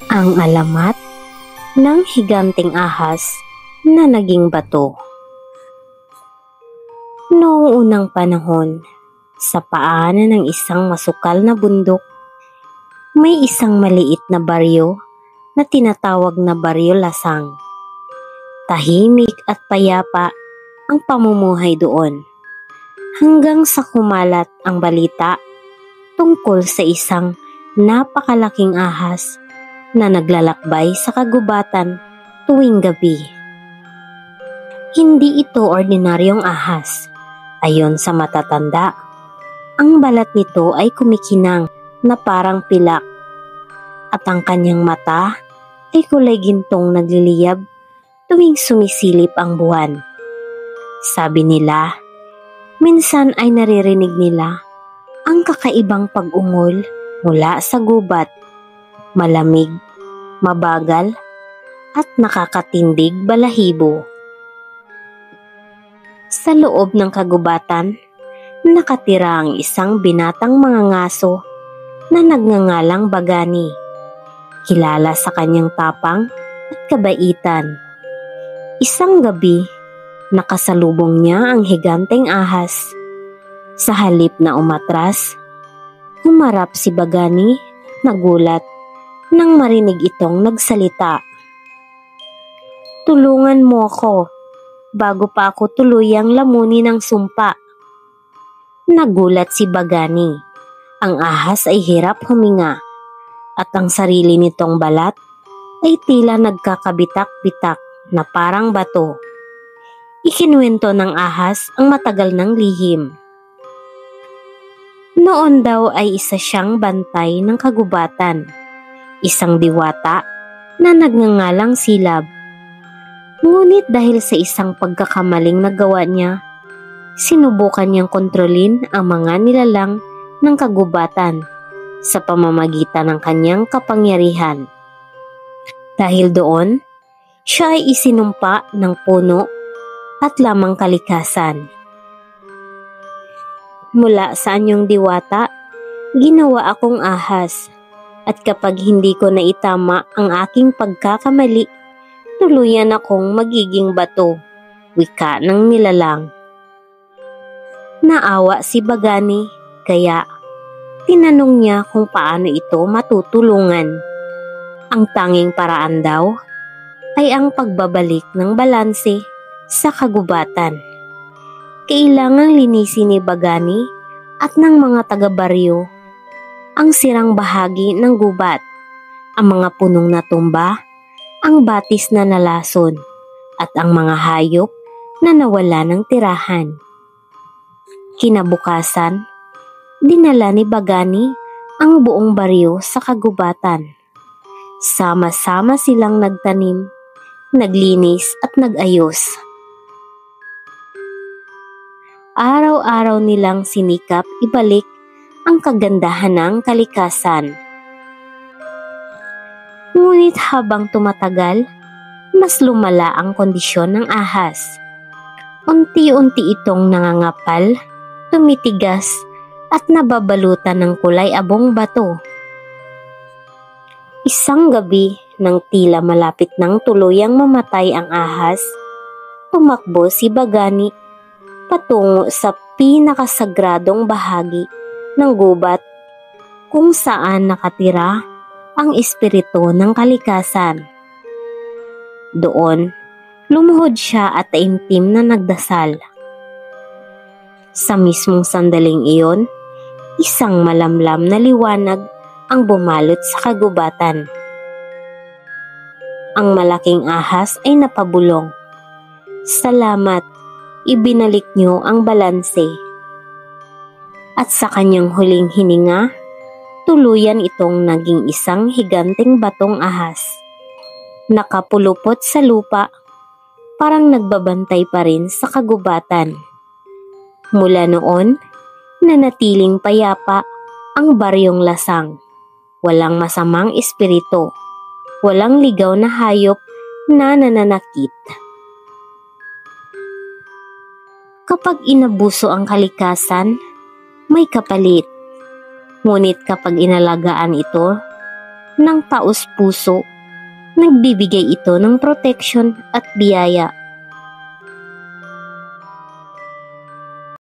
Ang alamat ng higanteng ahas na naging bato. Noong unang panahon, sa paanan ng isang masukal na bundok, may isang maliit na baryo na tinatawag na Baryo Lasang. Tahimik at payapa ang pamumuhay doon, hanggang sa kumalat ang balita tungkol sa isang napakalaking ahas na naglalakbay sa kagubatan tuwing gabi. Hindi ito ordinaryong ahas. Ayon sa matatanda, ang balat nito ay kumikinang na parang pilak at ang kanyang mata ay kulay gintong nagliliyab tuwing sumisilip ang buwan. Sabi nila, minsan ay naririnig nila ang kakaibang pag-ungol mula sa gubat, malamig, mabagal, at nakakatindig balahibo. Sa loob ng kagubatan, nakatira ang isang binatang mangangaso na nagngangalang Bagani, kilala sa kanyang tapang at kabaitan. Isang gabi, nakasalubong niya ang higanteng ahas. Sa halip na umatras, humarap si Bagani, nagulat nang marinig itong nagsalita. "Tulungan mo ako bago pa ako tuluyang lamunin ng sumpa." Nagulat si Bagani. Ang ahas ay hirap huminga at ang sarili nitong balat ay tila nagkakabitak-bitak na parang bato. Ikinuwento ng ahas ang matagal ng lihim. Noon daw ay isa siyang bantay ng kagubatan, isang diwata na nagngangalang Silab. Ngunit dahil sa isang pagkakamaling nagawa niya, sinubukan niyang kontrolin ang mga nilalang ng kagubatan sa pamamagitan ng kanyang kapangyarihan. Dahil doon, siya ay isinumpa ng puno at lamang kalikasan. "Mula sa anyong diwata, ginawa akong ahas, at kapag hindi ko naitama ang aking pagkakamali, tuluyan akong magiging bato," wika ng nilalang. Naawa si Bagani, kaya tinanong niya kung paano ito matutulungan. Ang tanging paraan daw ay ang pagbabalik ng balanse sa kagubatan. Kailangang linisin ni Bagani at ng mga taga-baryo ang sirang bahagi ng gubat, ang mga punong natumba, ang batis na nalason, at ang mga hayop na nawala ng tirahan. Kinabukasan, dinala ni Bagani ang buong baryo sa kagubatan. Sama-sama silang nagtanim, naglinis at nagayos. Araw-araw nilang sinikap ibalik ang kagandahan ng kalikasan. Ngunit habang tumatagal, mas lumala ang kondisyon ng ahas. Unti-unti itong nangangapal, tumitigas, at nababalutan ng kulay abong bato. Isang gabi, nang tila malapit nang tuluyang mamatay ang ahas, tumakbo si Bagani patungo sa pinakasagradong bahagi ng gubat kung saan nakatira ang espiritu ng kalikasan. Doon, lumuhod siya at taimtim na nagdasal. Sa mismong sandaling iyon, isang malamlam na liwanag ang bumalot sa kagubatan. Ang malaking ahas ay napabulong. "Salamat, ibinalik niyo ang balanse." At sa kanyang huling hininga, tuluyan itong naging isang higanteng batong ahas. Nakapulupot sa lupa, parang nagbabantay pa rin sa kagubatan. Mula noon, nanatiling payapa ang Baryong Lasang. Walang masamang espiritu, walang ligaw na hayop na nananakit. Kapag inabuso ang kalikasan, may kapalit. Ngunit kapag inalagaan ito, ng taos-puso. Nagbibigay ito ng proteksyon at biyaya